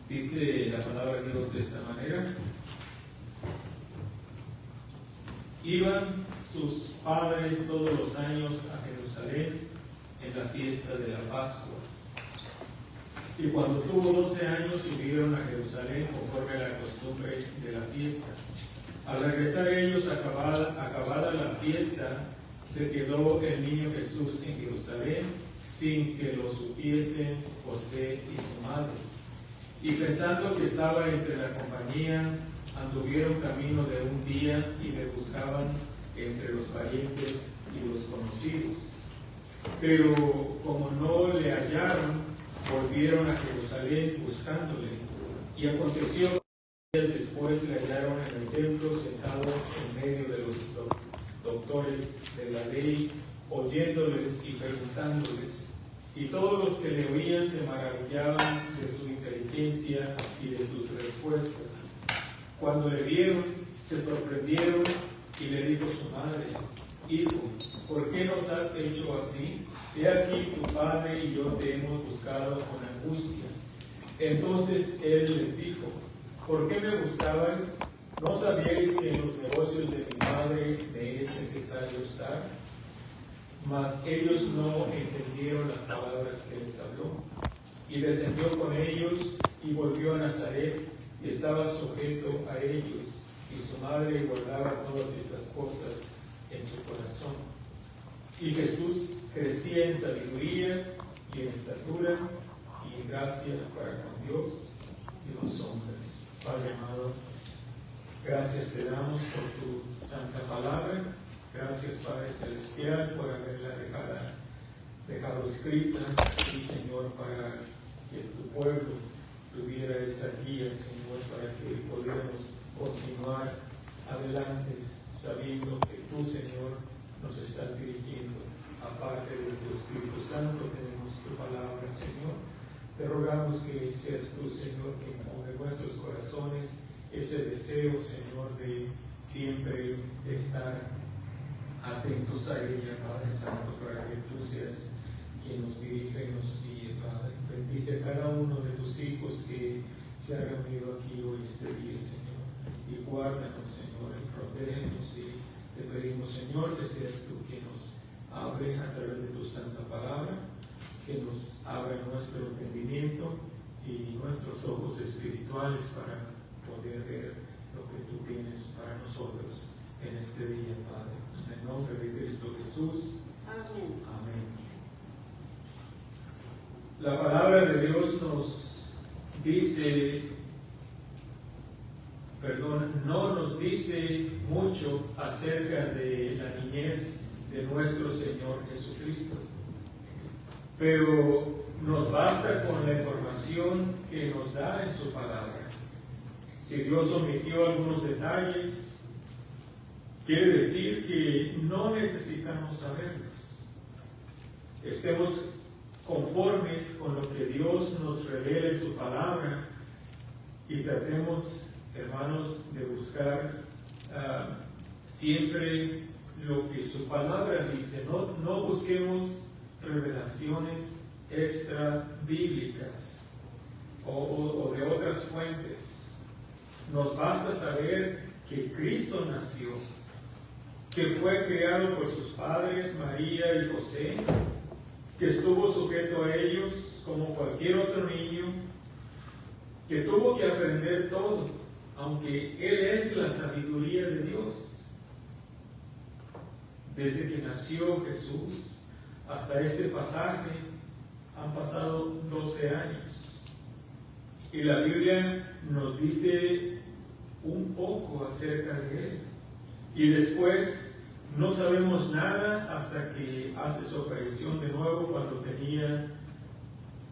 Dice la palabra de Dios de esta manera: iban sus padres todos los años a Jerusalén en la fiesta de la Pascua. Y cuando tuvo 12 años subieron a Jerusalén conforme a la costumbre de la fiesta. Al regresar ellos, acabada la fiesta, se quedó el niño Jesús en Jerusalén sin que lo supiesen José y su madre. Y pensando que estaba entre la compañía, anduvieron camino de un día y le buscaban entre los parientes y los conocidos. Pero como no le hallaron, volvieron a Jerusalén buscándole. Y aconteció que días después le hallaron en el templo sentado en medio de los doctores de la ley, oyéndoles y preguntándoles. Y todos los que le oían se maravillaban de su inteligencia y de sus respuestas. Cuando le vieron, se sorprendieron y le dijo su madre: Hijo, ¿por qué nos has hecho así? He aquí tu padre y yo te hemos buscado con angustia. Entonces él les dijo: ¿por qué me buscabais? ¿No sabíais que en los negocios de mi padre me es necesario estar? Mas ellos no entendieron las palabras que les habló. Y descendió con ellos y volvió a Nazaret, y estaba sujeto a ellos. Y su madre guardaba todas estas cosas en su corazón. Y Jesús crecía en sabiduría y en estatura y en gracia para con Dios y los hombres. Padre amado, gracias te damos por tu santa palabra. Gracias, Padre Celestial, por haberla dejado escrita, y Señor, para que tu pueblo tuviera esa guía, Señor, para que pudiéramos continuar adelante, sabiendo que tú, Señor, nos estás dirigiendo. Aparte de tu Espíritu Santo, tenemos tu palabra, Señor. Te rogamos que seas tú, Señor, que ponga en nuestros corazones ese deseo, Señor, de siempre estar atentos a ella, Padre Santo, para que tú seas quien nos dirija y nos guíe, Padre. Bendice a cada uno de tus hijos que se ha reunido aquí hoy, este día, Señor. Y guárdanos, Señor, y protégenos. Y te pedimos, Señor, que seas tú quien nos hable a través de tu santa palabra, que nos abra nuestro entendimiento y nuestros ojos espirituales para poder ver lo que tú tienes para nosotros en este día, Padre. En el nombre de Cristo Jesús. Amén. Amén. La palabra de Dios nos dice, no nos dice mucho acerca de la niñez de nuestro Señor Jesucristo, pero nos basta con la información que nos da en su palabra. Si Dios omitió algunos detalles, quiere decir que no necesitamos saberlos. Estemos conformes con lo que Dios nos revela en su palabra y tratemos, hermanos, de buscar siempre lo que su palabra dice. No busquemos revelaciones extra bíblicas o de otras fuentes. Nos basta saber que Cristo nació, que fue criado por sus padres María y José, que estuvo sujeto a ellos como cualquier otro niño, que tuvo que aprender todo, aunque Él es la sabiduría de Dios. Desde que nació Jesús hasta este pasaje han pasado 12 años. Y la Biblia nos dice un poco acerca de Él. Y después no sabemos nada hasta que hace su aparición de nuevo cuando tenía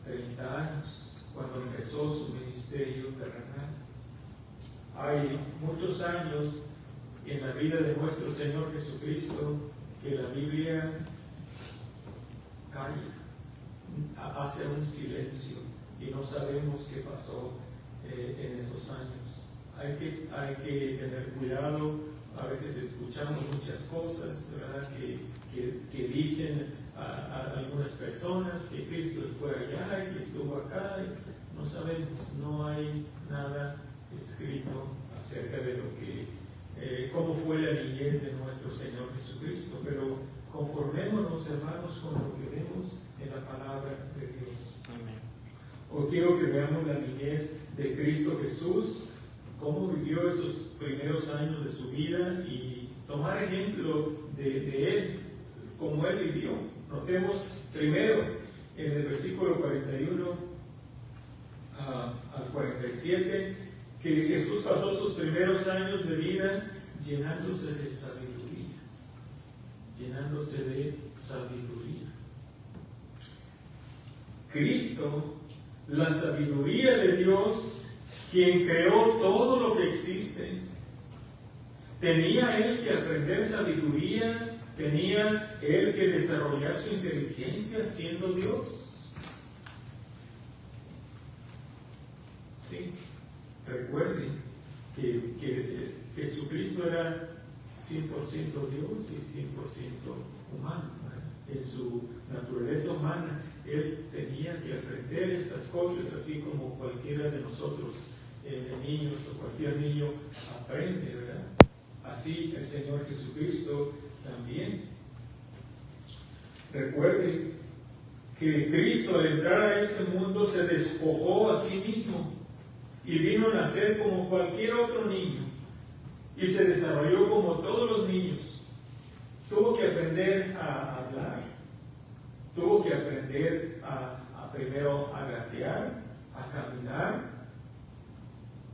30 años, cuando empezó su ministerio terrenal. Hay muchos años en la vida de nuestro Señor Jesucristo que la Biblia calla, hace un silencio y no sabemos qué pasó en esos años. Hay que tener cuidado. A veces escuchamos muchas cosas, ¿verdad?, que dicen a algunas personas que Cristo fue allá y que estuvo acá. No sabemos, no hay nada escrito acerca de lo que cómo fue la niñez de nuestro Señor Jesucristo, pero conformémonos, hermanos, con lo que vemos en la palabra de Dios. Amén. Hoy quiero que veamos la niñez de Cristo Jesús, cómo vivió esos primeros años de su vida y tomar ejemplo de Él, cómo Él vivió. Notemos primero en el versículo 41 al 47 que Jesús pasó sus primeros años de vida llenándose de sabiduría. llenándose de sabiduría. Cristo, la sabiduría de Dios, quien creó todo lo que existe, tenía Él que aprender sabiduría, tenía Él que desarrollar su inteligencia siendo Dios. Sí, recuerden que Jesucristo era 100% Dios y 100% humano. En su naturaleza humana, Él tenía que aprender estas cosas, así como cualquiera de nosotros, niños o cualquier niño aprende, ¿verdad? Así el Señor Jesucristo también. Recuerden que Cristo, al entrar a este mundo, se despojó a sí mismo y vino a nacer como cualquier otro niño y se desarrolló como todos los niños. Tuvo que aprender a hablar, tuvo que aprender a primero a gatear, a caminar,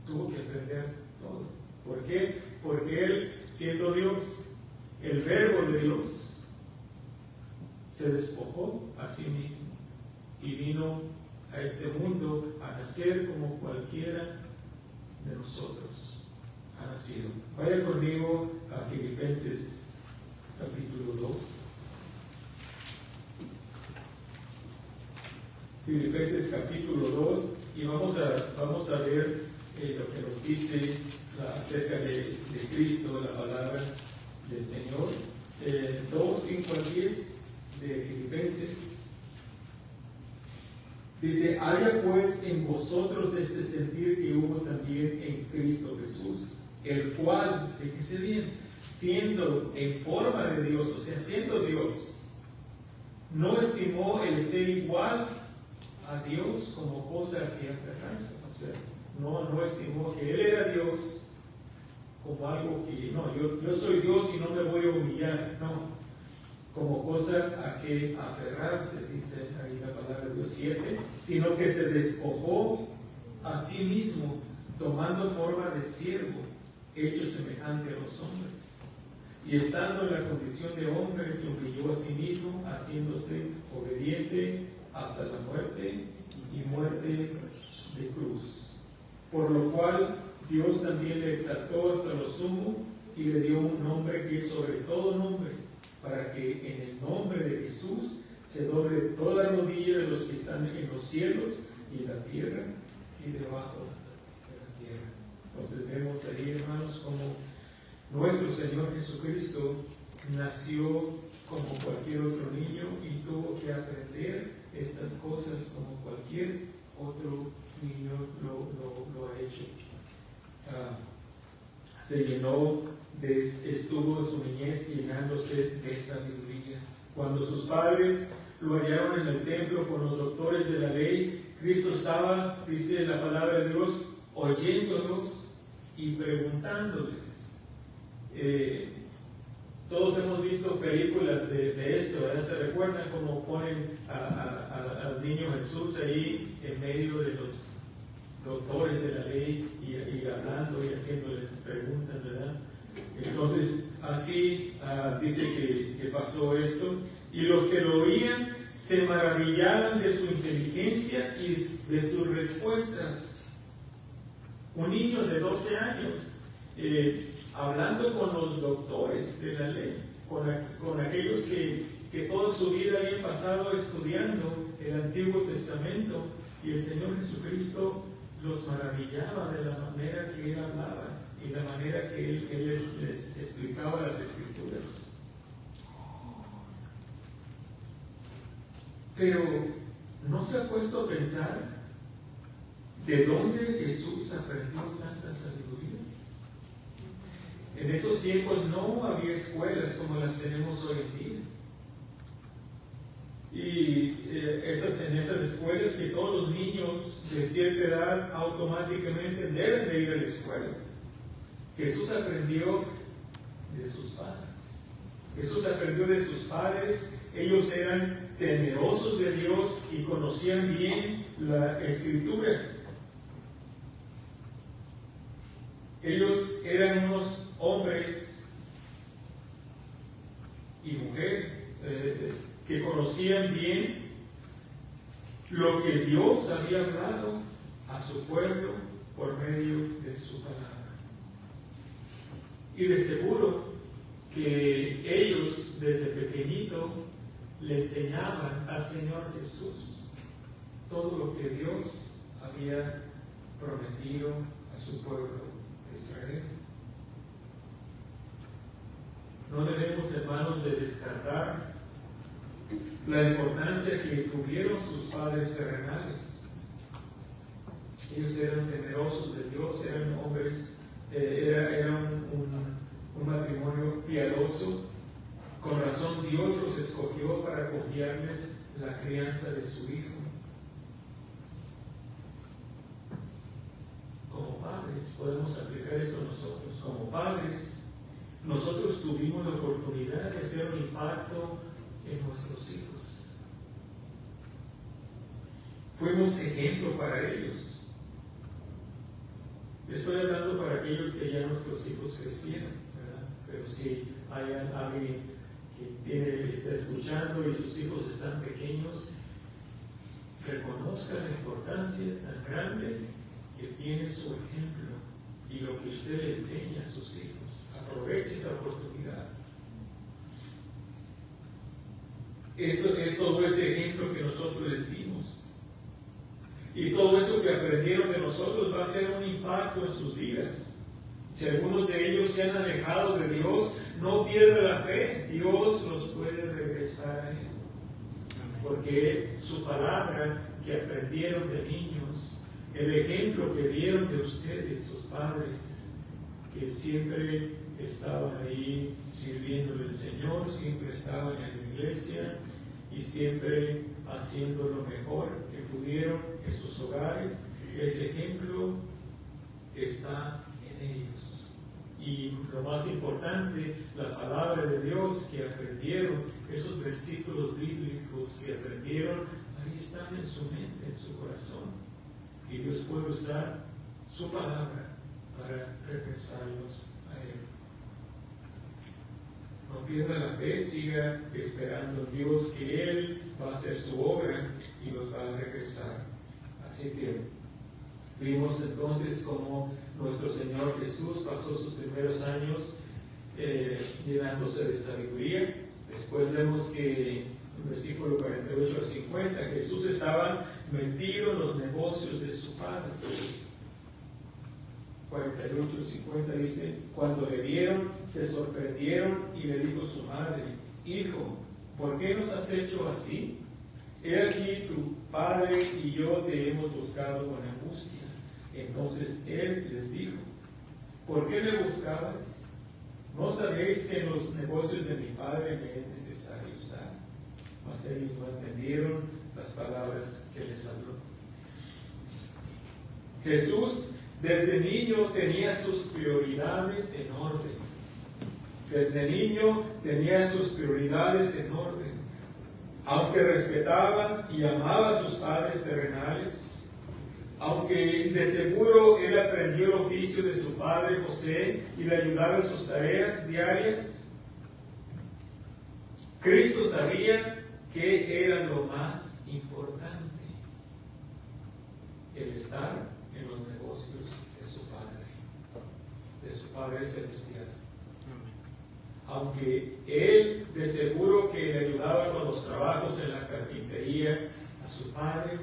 tuvo que aprender todo. ¿Por qué? Porque Él, siendo Dios, el Verbo de Dios, se despojó a sí mismo y vino a este mundo a nacer como cualquiera de nosotros ha nacido. Vaya conmigo a Filipenses capítulo 2. Filipenses capítulo 2, y vamos a ver lo que nos dice acerca de Cristo, la palabra del Señor. 2, 5 al 10 de Filipenses. Dice: haya pues en vosotros este sentir que hubo también en Cristo Jesús, el cual, fíjese bien, siendo en forma de Dios, o sea, siendo Dios, no estimó el ser igual a Dios como cosa que aferrarse. O sea, no estimó que Él era Dios como algo que, no, yo soy Dios y no me voy a humillar, no, como cosa a que aferrarse, dice ahí la palabra de Dios 7, sino que se despojó a sí mismo, tomando forma de siervo, hecho semejante a los hombres. Y estando en la condición de hombre, se humilló a sí mismo, haciéndose obediente hasta la muerte y muerte de cruz. Por lo cual Dios también le exaltó hasta lo sumo y le dio un nombre que es sobre todo nombre, para que en el nombre de Jesús se doble toda rodilla de los que están en los cielos y en la tierra y debajo de la tierra. Entonces vemos ahí, hermanos, como nuestro Señor Jesucristo nació como cualquier otro niño y tuvo que aprender estas cosas como cualquier otro niño lo ha hecho. Se llenó, estuvo su niñez llenándose de sabiduría. Cuando sus padres lo hallaron en el templo con los doctores de la ley, Cristo estaba, dice la palabra de Dios, oyéndolos y preguntándoles. Todos hemos visto películas de esto, ¿verdad? Se recuerdan cómo ponen al niño Jesús ahí en medio de los doctores de la ley y hablando y haciéndoles preguntas, ¿verdad? Entonces, así dice que pasó esto, y los que lo oían se maravillaban de su inteligencia y de sus respuestas. Un niño de 12 años hablando con los doctores de la ley, con aquellos que toda su vida habían pasado estudiando el Antiguo Testamento, y el Señor Jesucristo los maravillaba de la manera que Él hablaba y la manera que Él les explicaba las Escrituras. Pero ¿no se ha puesto a pensar de dónde Jesús aprendió tanta sabiduría? En esos tiempos no había escuelas como las tenemos hoy en día. Y en esas escuelas que todos los niños de cierta edad automáticamente deben de ir a la escuela. Jesús aprendió de sus padres. Jesús aprendió de sus padres. Ellos eran temerosos de Dios y conocían bien la Escritura. Ellos eran unos hombres y mujer, que conocían bien lo que Dios había hablado a su pueblo por medio de su palabra. Y de seguro que ellos desde pequeñito le enseñaban al Señor Jesús todo lo que Dios había prometido a su pueblo de Israel. No debemos, hermanos, de descartar la importancia que tuvieron sus padres terrenales. Ellos eran temerosos de Dios, eran hombres, era un matrimonio piadoso. Con razón Dios los escogió para confiarles la crianza de su hijo. Como padres, podemos aplicar esto nosotros. Como padres, nosotros tuvimos la oportunidad de hacer un impacto en nuestros hijos. Fuimos ejemplo para ellos. Estoy hablando para aquellos que ya nuestros hijos crecieron, ¿verdad? Pero si hay alguien que está escuchando y sus hijos están pequeños, reconozca la importancia tan grande que tiene su ejemplo y lo que usted le enseña a sus hijos. Aproveche esa oportunidad. Eso es todo ese ejemplo que nosotros les dimos. Y todo eso que aprendieron de nosotros va a ser un impacto en sus vidas. Si algunos de ellos se han alejado de Dios, no pierda la fe. Dios los puede regresar a Él. Porque su palabra que aprendieron de niños, el ejemplo que vieron de ustedes, sus padres, que siempre estaban ahí sirviéndole al Señor, siempre estaban en la iglesia y siempre haciendo lo mejor que pudieron en sus hogares, ese ejemplo está en ellos. Y lo más importante, la palabra de Dios que aprendieron, esos versículos bíblicos que aprendieron, ahí están en su mente, en su corazón. Y Dios puede usar su palabra para regresarlos a Él. No pierda la fe, siga esperando en Dios que Él va a hacer su obra y los va a regresar. Así que vimos entonces cómo nuestro Señor Jesús pasó sus primeros años llenándose de sabiduría. Después vemos que en el versículo 48 al 50 Jesús estaba metido en los negocios de su padre. 48 al 50 dice: cuando le vieron, se sorprendieron y le dijo su madre: Hijo, ¿por qué nos has hecho así? He aquí tu padre y yo te hemos buscado con angustia. Entonces él les dijo: ¿por qué me buscabais? ¿No sabéis que en los negocios de mi padre me es necesario estar? Mas ellos no entendieron las palabras que les habló. Jesús desde niño tenía sus prioridades en orden. Desde niño tenía sus prioridades en orden. Aunque respetaba y amaba a sus padres terrenales, aunque de seguro él aprendió el oficio de su padre José y le ayudaba en sus tareas diarias, Cristo sabía que era lo más importante: el estar en los negocios de su Padre Celestial. Aunque él de seguro que le ayudaba con los trabajos en la carpintería a su padre,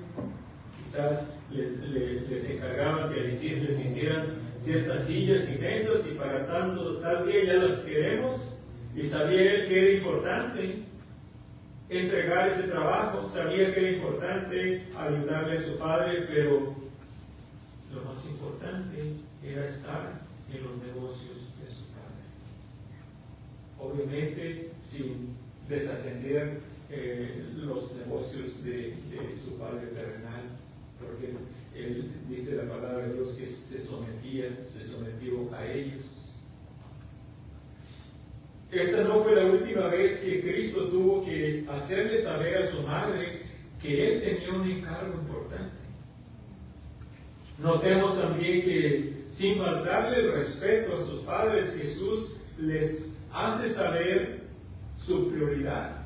quizás les encargaban que les hicieran ciertas sillas y mesas, y para tal día ya las queremos, y sabía él que era importante entregar ese trabajo, sabía que era importante ayudarle a su padre, pero lo más importante era estar en los negocios de su padre. Obviamente sin desatender los negocios de su padre terrenal, porque él dice la palabra de Dios que se sometió a ellos. Esta no fue la última vez que Cristo tuvo que hacerle saber a su madre que él tenía un encargo importante. Notemos también que sin faltarle el respeto a sus padres, Jesús les hace saber su prioridad.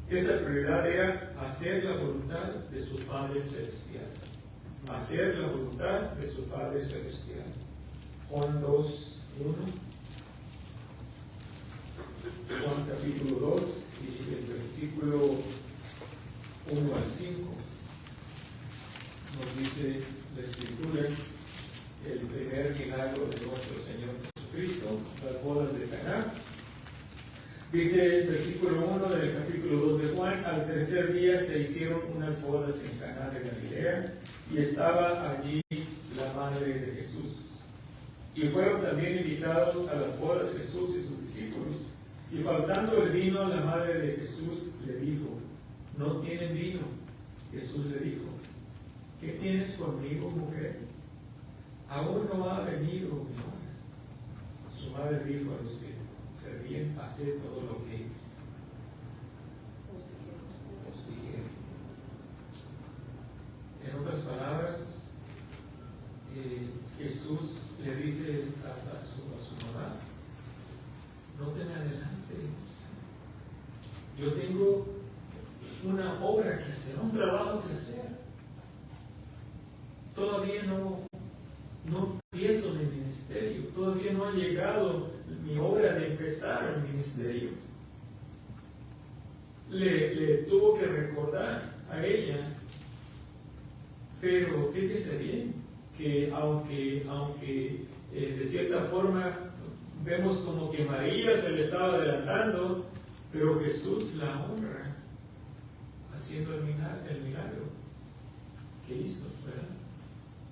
Esa prioridad era hacer la voluntad de su Padre Celestial. Hacer la voluntad de su Padre Celestial. Juan 2, 1. Juan capítulo 2 y el versículo 1 al 5. Nos dice la Escritura el primer milagro de nuestro Señor Jesucristo, las bodas de Caná. Dice el versículo 1 del capítulo 2 de Juan: al tercer día se hicieron unas bodas en Caná de Galilea, y estaba allí la madre de Jesús. Y fueron también invitados a las bodas Jesús y sus discípulos. Y faltando el vino, la madre de Jesús le dijo: ¿no tienen vino? Jesús le dijo: ¿qué tienes conmigo, mujer? Aún no ha venido mi hora. Su madre dijo a los que servían: haced todo lo que os dijere. En otras palabras, Jesús le dice a su mamá: no te me adelantes, yo tengo una obra que hacer, un trabajo que hacer. Todavía no empiezo mi ministerio, todavía no ha llegado mi hora de empezar el ministerio. Le tuvo que recordar a ella, pero fíjese bien que aunque de cierta forma vemos como que María se le estaba adelantando, pero Jesús la honra haciendo el milagro que hizo, ¿verdad?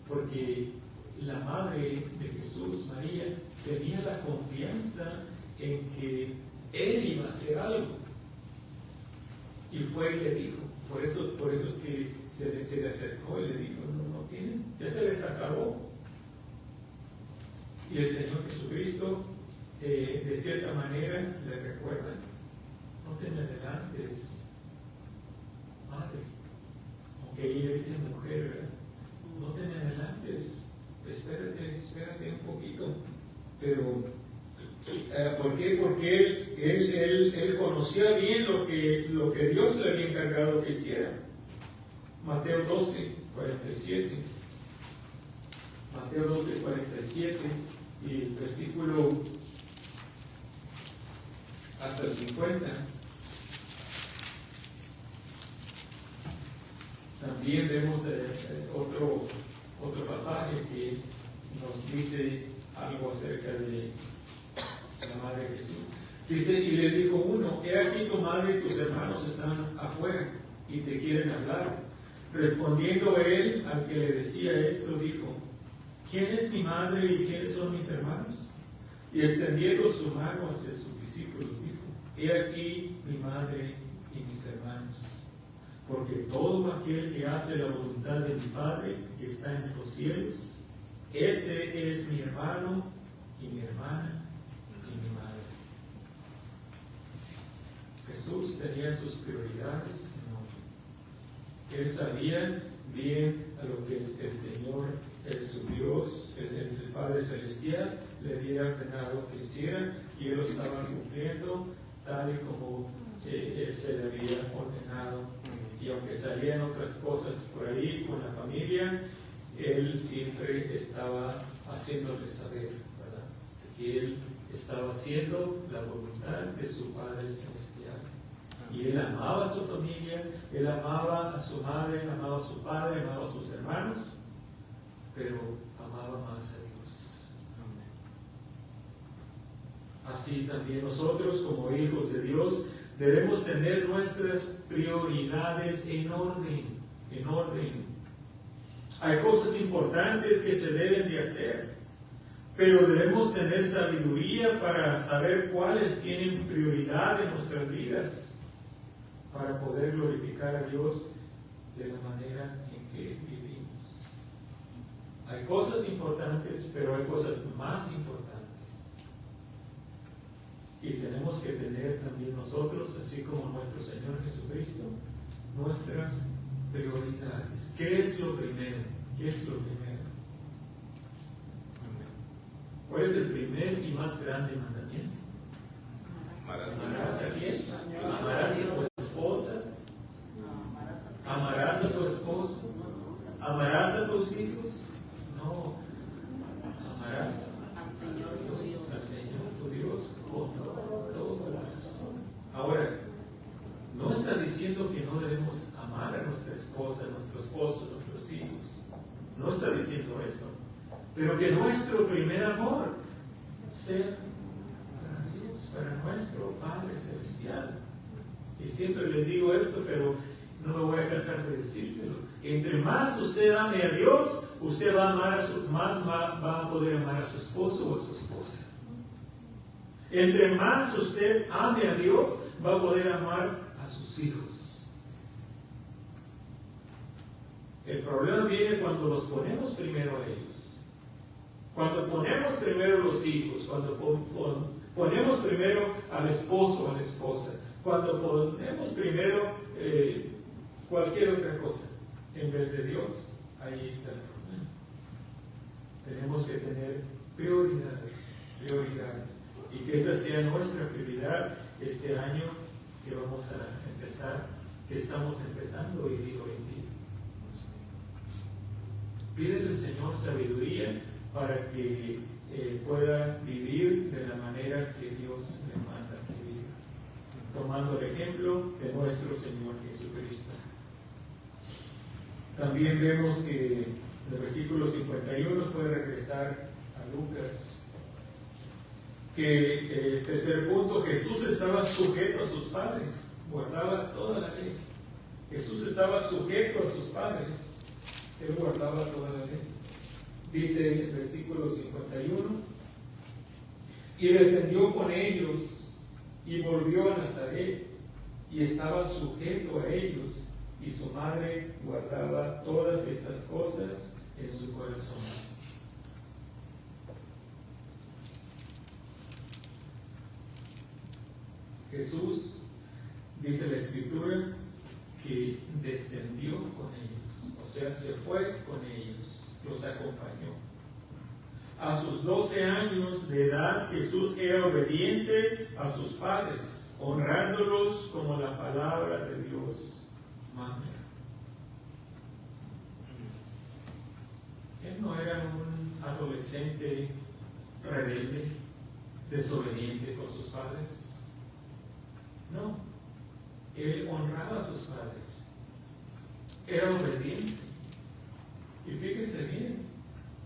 Porque la madre de Jesús, María, tenía la confianza en que Él iba a hacer algo. Y fue y le dijo. Por eso es que se le acercó y le dijo: no tienen, ya se les acabó. Y el Señor Jesucristo, de cierta manera, le recuerda: no te me adelantes, madre. Aunque ella dice mujer, ¿verdad? No te me adelantes, espérate un poquito. Pero, ¿por qué? Porque él conocía bien lo que Dios le había encargado que hiciera. Mateo 12, 47. Mateo 12, 47 y el versículo hasta el 50. También vemos otro pasaje que nos dice algo acerca de la madre de Jesús. Dice: y le dijo uno: he aquí tu madre y tus hermanos están afuera y te quieren hablar. Respondiendo él al que le decía esto, dijo: ¿quién es mi madre y quiénes son mis hermanos? Y extendiendo su mano hacia sus discípulos, dijo: he aquí mi madre y mis hermanos. Porque todo aquel que hace la voluntad de mi Padre que está en los cielos, ese es mi hermano y mi hermana y mi madre. Jesús tenía sus prioridades en orden. Él sabía bien a lo que el Señor, su Dios, el Padre Celestial, le había ordenado que hiciera, y Él lo estaba cumpliendo tal y como Él se le había ordenado. Y aunque salían otras cosas por ahí con la familia, Él siempre estaba haciéndoles saber, ¿verdad?, que Él estaba haciendo la voluntad de su Padre Celestial. Y Él amaba a su familia, Él amaba a su madre, amaba a su padre, amaba a sus hermanos, pero amaba más a Dios. Así también nosotros, como hijos de Dios, debemos tener nuestras prioridades en orden. Hay cosas importantes que se deben de hacer, pero debemos tener sabiduría para saber cuáles tienen prioridad en nuestras vidas, para poder glorificar a Dios de la manera en que vivimos. Hay cosas importantes, pero hay cosas más importantes. Y tenemos que tener también nosotros, así como nuestro Señor Jesucristo, nuestras prioridades. ¿Qué es lo primero? ¿Qué es lo primero? ¿Cuál es el primer y más grande mandamiento? ¿Amarás a quién? nuestra esposa, nuestro esposo, nuestros hijos. No está diciendo eso. Pero que nuestro primer amor sea para Dios, para nuestro Padre Celestial. Y siempre les digo esto, pero no me voy a cansar de decírselo. Entre más usted ame a Dios, usted va a amar va a poder amar a su esposo o a su esposa. Entre más usted ame a Dios, va a poder amar a sus hijos. El problema viene cuando los ponemos primero a ellos. Cuando ponemos primero los hijos, cuando ponemos primero al esposo o a la esposa, cuando ponemos primero cualquier otra cosa en vez de Dios, ahí está el problema. Tenemos que tener prioridades. Y que esa sea nuestra prioridad este año que vamos a empezar, que estamos empezando hoy día. Pídele al Señor sabiduría para que pueda vivir de la manera que Dios le manda que viva, tomando el ejemplo de nuestro Señor Jesucristo. También vemos que en el versículo 51 puede regresar a Lucas, que el tercer punto, Jesús estaba sujeto a sus padres, guardaba toda la ley. Jesús estaba sujeto a sus padres, él guardaba toda la ley. Dice el versículo 51, y descendió con ellos y volvió a Nazaret y estaba sujeto a ellos, y su madre guardaba todas estas cosas en su corazón. Jesús, dice la Escritura, que descendió con ellos, o sea, se fue con ellos, los acompañó. A sus 12 años de edad, Jesús era obediente a sus padres, honrándolos como la palabra de Dios manda. Él no era un adolescente rebelde, desobediente con sus padres. No, él honraba a sus padres, era obediente. Y fíjese bien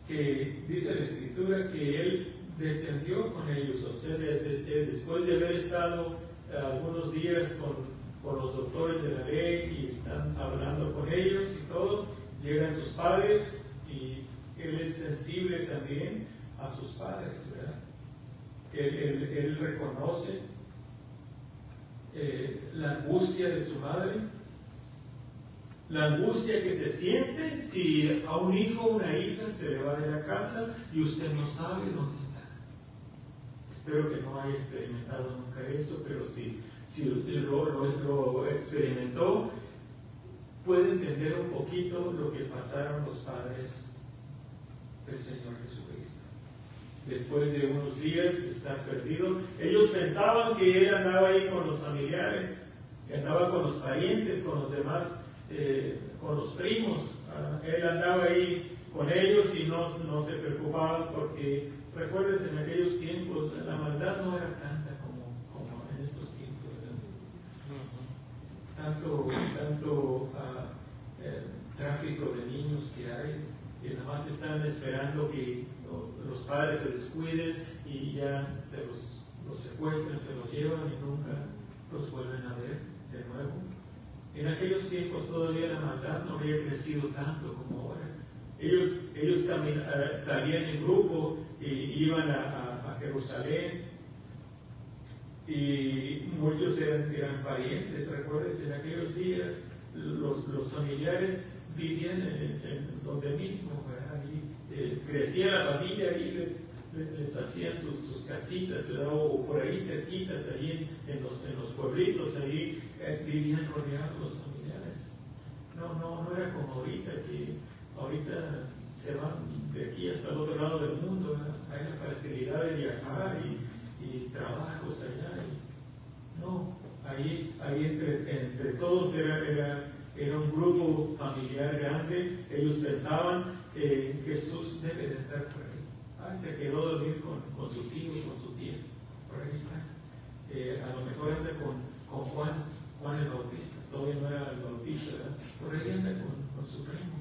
que dice la Escritura que él descendió con ellos, o sea, después de haber estado algunos días con los doctores de la ley y están hablando con ellos y todo, llegan sus padres y él es sensible también a sus padres, ¿verdad? Él reconoce la angustia de su madre, la angustia que se siente si a un hijo o una hija se le va de la casa y usted no sabe dónde está. Espero que no haya experimentado nunca eso, pero si lo experimentó, puede entender un poquito lo que pasaron los padres del Señor Jesucristo. Después de unos días estar perdido, ellos pensaban que él andaba ahí con los familiares, que andaba con los parientes, con los demás, con los primos. Él andaba ahí con ellos y no se preocupaba, porque recuérdense, en aquellos tiempos la maldad no era tanta como en estos tiempos, ¿verdad? Tanto tráfico de niños que hay, que nada más están esperando que los padres se descuiden y ya se los secuestran, se los llevan y nunca los vuelven a ver de nuevo. En aquellos tiempos todavía la maldad no había crecido tanto como ahora. Ellos salían en grupo y iban a Jerusalén, y muchos eran parientes. Recuérdense, en aquellos días los familiares vivían en donde mismo, ¿verdad? Crecía la familia y les hacían sus casitas, ¿verdad? O por ahí cerquitas, ahí en los pueblitos, ahí vivían rodeados los familiares. No era como ahorita, que ahorita se van de aquí hasta el otro lado del mundo, ¿verdad? Hay la facilidad de viajar y trabajos allá. No, ahí entre todos era un grupo familiar grande. Ellos pensaban, Jesús debe de estar por ahí. Se quedó a dormir con su tío, con su tía. Por ahí está. A lo mejor anda con Juan el Bautista. Todavía no era el Bautista, ¿verdad? Por ahí supremo.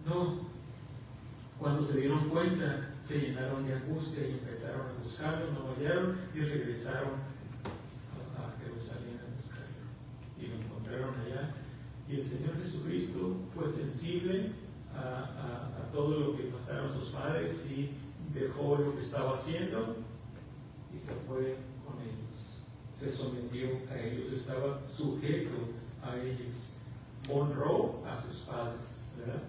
No, cuando se dieron cuenta, se llenaron de angustia y empezaron a buscarlo, no lo hallaron y regresaron a Jerusalén a buscarlo. Y lo encontraron allá. Y el Señor Jesucristo fue sensible a todo lo que pasaron sus padres y dejó lo que estaba haciendo y se fue con ellos. Se sometió a ellos, estaba sujeto a ellos. Honró a sus padres, ¿verdad?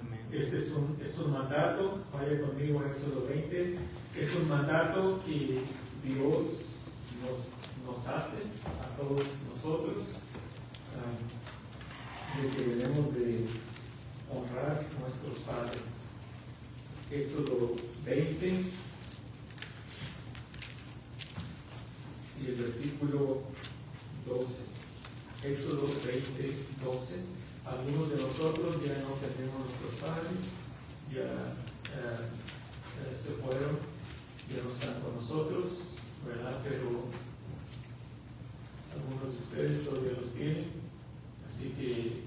Amén. Este es un mandato, vaya conmigo a Éxodo 20, es un mandato que Dios nos hace a todos nosotros, de que debemos de honrar a nuestros padres. Éxodo 20 y el versículo 12. Éxodo 20, 12. Algunos de nosotros ya no tenemos nuestros padres, ya se fueron, ya no están con nosotros, ¿verdad? Pero algunos de ustedes todavía los tienen. Así que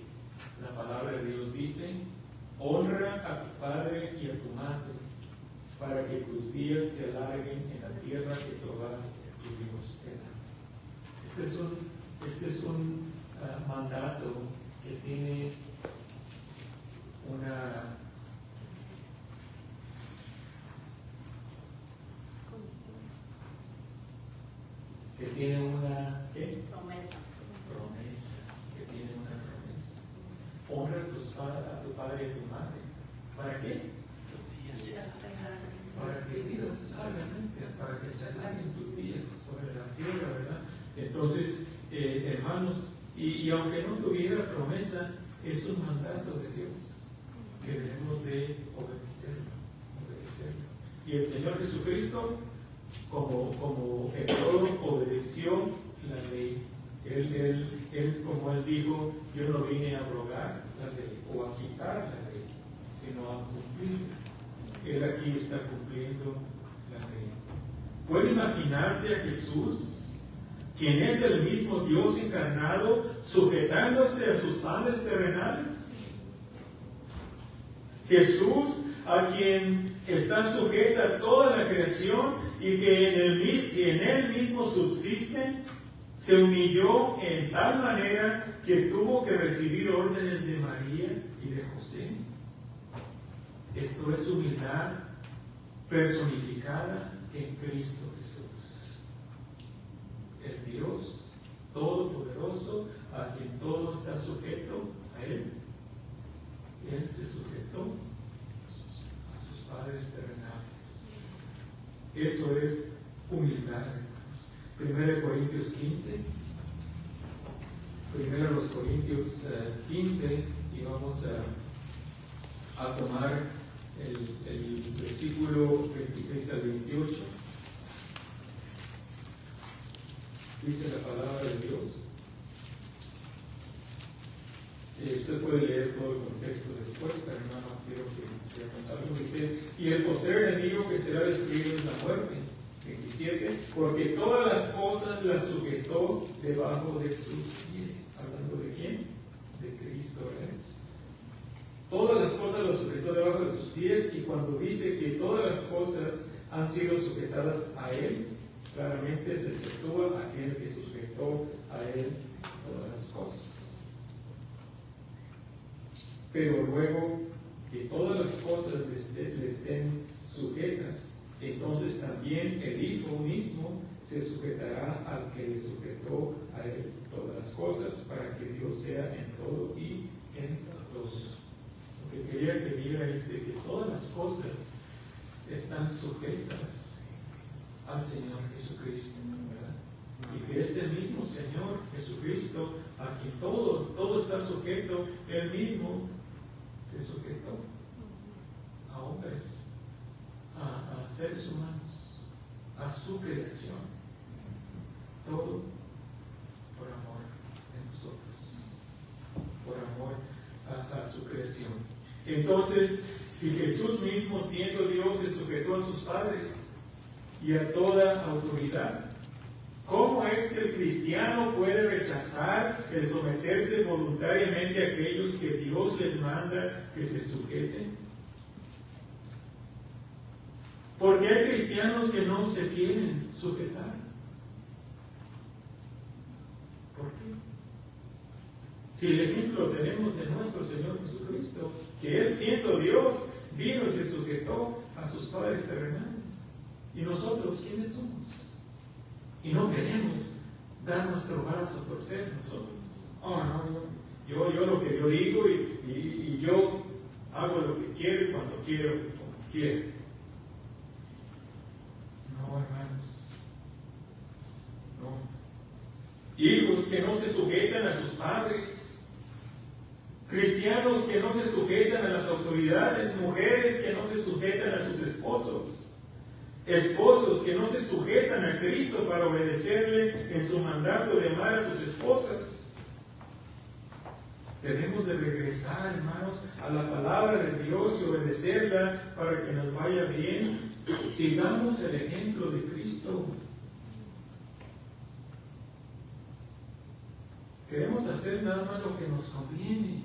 la palabra de Dios dice: honra a tu padre y a tu madre, para que tus días se alarguen en la tierra que Jehová tu Dios te da. Este es un mandato que tiene una promesa, que tiene una promesa. Honra a tu padre y a tu madre. ¿Para qué? Para que vivas largamente, para que se alarguen tus días sobre la tierra, ¿verdad? Entonces, hermanos, y aunque no tuviera promesa, es un mandato de Dios que debemos de obedecerlo. Y el Señor Jesucristo, como en todo, obedeció la ley. Él, como Él dijo, yo no vine a abrogar la ley o a quitar la ley, sino a cumplirla. Él aquí está cumpliendo la ley. ¿Puede imaginarse a Jesús, quien es el mismo Dios encarnado, sujetándose a sus padres terrenales? Jesús, a quien está sujeta toda la creación y que en Él mismo subsiste, se humilló en tal manera que tuvo que recibir órdenes de María y de José. Esto es humildad personificada en Cristo Jesús. El Dios Todopoderoso, a quien todo está sujeto a Él. Él se sujetó a sus padres terrenales. Eso es humildad, hermanos. 1 Corintios 15. 1 Corintios 15, y vamos a tomar el versículo 26 al 28. Dice la palabra de Dios. Usted puede leer todo el contexto después, pero nada más quiero que veamos algo. Dice: y el postrer enemigo que será destruido es la muerte. 27, porque todas las cosas las sujetó debajo de sus pies. ¿Hablando de quién? De Cristo Jesús. Todas las cosas las sujetó debajo de sus pies, y cuando dice que todas las cosas han sido sujetadas a Él, claramente se exceptúa aquel que sujetó a Él todas las cosas. Pero luego que todas las cosas le estén sujetas, entonces también el Hijo mismo se sujetará al que le sujetó a Él todas las cosas, para que Dios sea en todo y en todos. Lo que quería que viera es de que todas las cosas están sujetas al Señor Jesucristo, ¿verdad? Y que este mismo Señor Jesucristo, a quien todo está sujeto, Él mismo se sujetó a hombres, a seres humanos, a su creación. Todo por amor de nosotros, por amor a su creación. Entonces, si Jesús mismo, siendo Dios, se sujetó a sus padres y a toda autoridad, ¿Cómo es que el cristiano puede rechazar el someterse voluntariamente a aquellos que Dios les manda que se sujeten? Porque hay cristianos que no se quieren sujetar. ¿Por qué? Si el ejemplo tenemos de nuestro Señor Jesucristo, que Él siendo Dios, vino y se sujetó a sus padres terrenales. ¿Y nosotros quiénes somos? Y no queremos dar nuestro brazo a torcer nosotros. Oh, no, yo lo que yo digo y yo hago lo que quiero y cuando quiero, como quiero. No, hermanos. No. Hijos que no se sujetan a sus padres. Cristianos que no se sujetan a las autoridades. Mujeres que no se sujetan a sus esposos. Esposos que no se sujetan a Cristo para obedecerle en su mandato de amar a sus esposas. Debemos de regresar, hermanos, a la palabra de Dios y obedecerla para que nos vaya bien. Sigamos el ejemplo de Cristo. Queremos hacer nada más lo que nos conviene,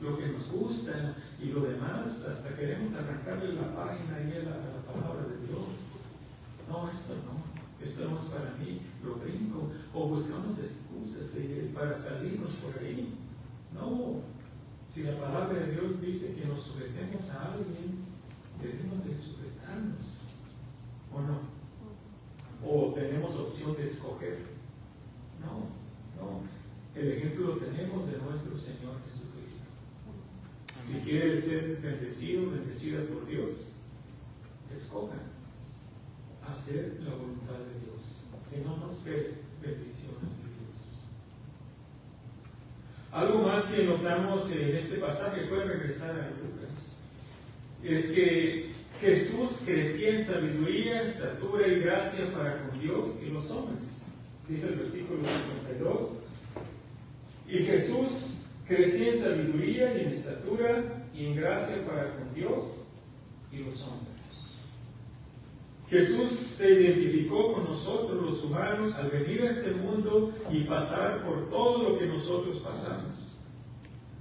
lo que nos gusta, y lo demás, hasta queremos arrancarle la página ahí a la palabra de Dios. No, esto no es para mí, lo brinco, o buscamos excusas para salirnos por ahí. No, si la palabra de Dios dice que nos sujetemos a alguien, debemos de sujetarnos, ¿o no? O tenemos opción de escoger. No, el ejemplo lo tenemos de nuestro Señor Jesucristo. Si quieres ser bendecido, bendecida por Dios, escoja hacer la voluntad de Dios. Si no, no espere bendiciones de Dios. Algo más que notamos en este pasaje, puede regresar a Lucas, es que Jesús crecía en sabiduría, estatura y gracia para con Dios y los hombres. Dice el versículo 52. Y Jesús crecía en sabiduría y en estatura y en gracia para con Dios y los hombres. Jesús se identificó con nosotros los humanos al venir a este mundo y pasar por todo lo que nosotros pasamos.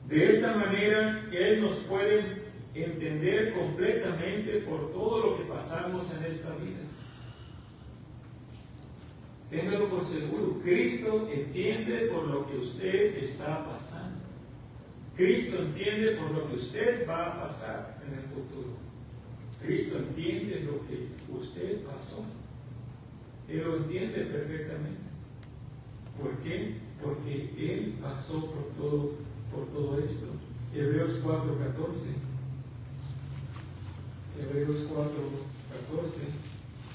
De esta manera, Él nos puede entender completamente por todo lo que pasamos en esta vida. Téngalo por seguro, Cristo entiende por lo que usted está pasando. Cristo entiende por lo que usted va a pasar en el futuro. Cristo entiende lo que usted pasó. Él lo entiende perfectamente. ¿Por qué? Porque Él pasó por todo esto. Hebreos 4:14. Hebreos 4:14.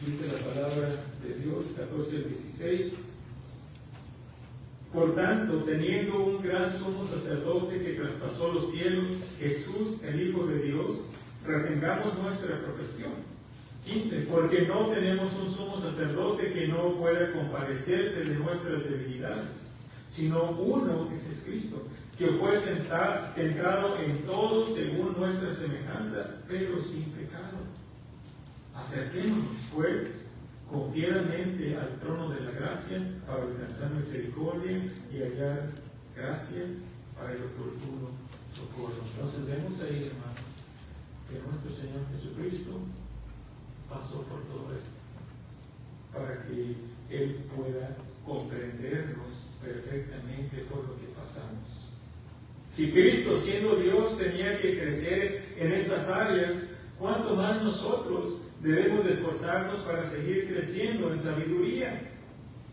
Dice la palabra de Dios, 14:16. Por tanto, teniendo un gran sumo sacerdote que traspasó los cielos, Jesús, el Hijo de Dios, retengamos nuestra profesión. 15. Porque no tenemos un sumo sacerdote que no pueda compadecerse de nuestras debilidades, sino uno, que es Cristo, que fue tentado en todo según nuestra semejanza, pero sin pecado. Acerquémonos, pues, confiadamente al trono de la gracia para alcanzar misericordia y hallar gracia para el oportuno socorro. Entonces vemos ahí, hermanos, que nuestro Señor Jesucristo pasó por todo esto para que Él pueda comprendernos perfectamente por lo que pasamos. Si Cristo, siendo Dios, tenía que crecer en estas áreas, ¿cuánto más nosotros debemos de esforzarnos para seguir creciendo en sabiduría,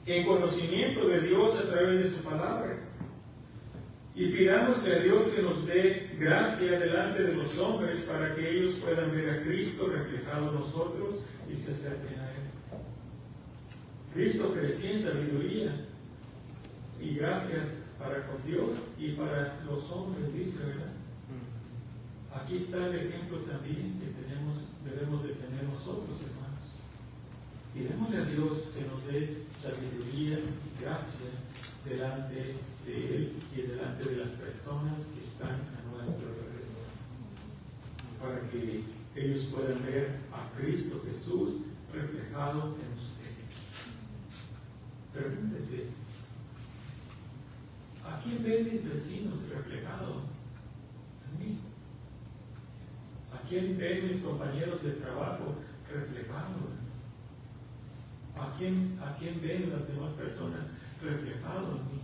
en conocimiento de Dios a través de su palabra? Y pidámosle a Dios que nos dé gracia delante de los hombres para que ellos puedan ver a Cristo reflejado en nosotros y se acerquen a Él. Cristo crecía en sabiduría y gracias para con Dios y para los hombres, dice, ¿verdad? Aquí está el ejemplo también que debemos de tener nosotros, hermanos. Pidámosle a Dios que nos dé sabiduría y gracia delante de Él y delante de las personas que están a nuestro alrededor, para que ellos puedan ver a Cristo Jesús reflejado en ustedes. pregúntese, ¿a quién ven mis vecinos reflejado en mí? ¿A quién ven mis compañeros de trabajo reflejado? ¿A quién ven las demás personas reflejado en mí?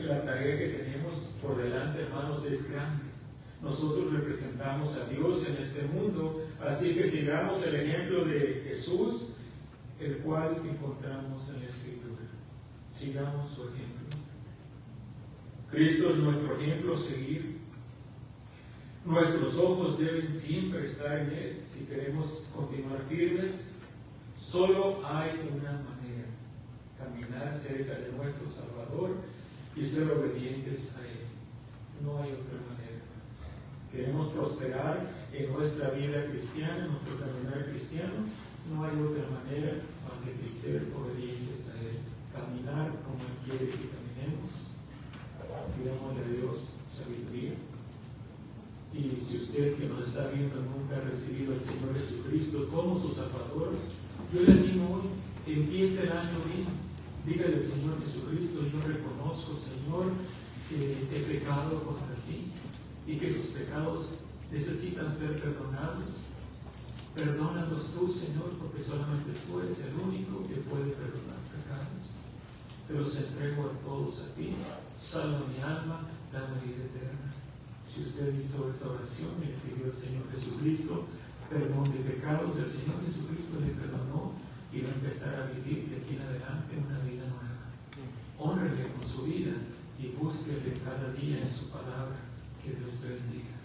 La tarea que tenemos por delante, hermanos, es grande. Nosotros representamos a Dios en este mundo, así que sigamos el ejemplo de Jesús, el cual encontramos en la Escritura. Sigamos su ejemplo. Cristo es nuestro ejemplo a seguir. Nuestros ojos deben siempre estar en Él. Si queremos continuar firmes, solo hay una manera: caminar cerca de nuestro Salvador y ser obedientes a Él. No hay otra manera. Queremos prosperar en nuestra vida cristiana, en nuestro caminar cristiano. No hay otra manera más de que ser obedientes a Él. Caminar como Él quiere que caminemos. Pidámosle a Dios sabiduría. Y si usted que nos está viendo nunca ha recibido al Señor Jesucristo como su Salvador, yo le animo hoy, empiece el año bien. Dígale al Señor Jesucristo: yo reconozco, Señor, que he pecado contra ti y que sus pecados necesitan ser perdonados. Perdónalos tú, Señor, porque solamente tú eres el único que puede perdonar pecados. Te los entrego a todos a ti. Salva mi alma, dame vida eterna. Si usted hizo esa oración y le pidió al Señor Jesucristo perdón de pecados, el Señor Jesucristo le perdonó y va a empezar a vivir de aquí en adelante una vida nueva. Hónrele con su vida y búsquele cada día en su palabra. Que Dios te bendiga.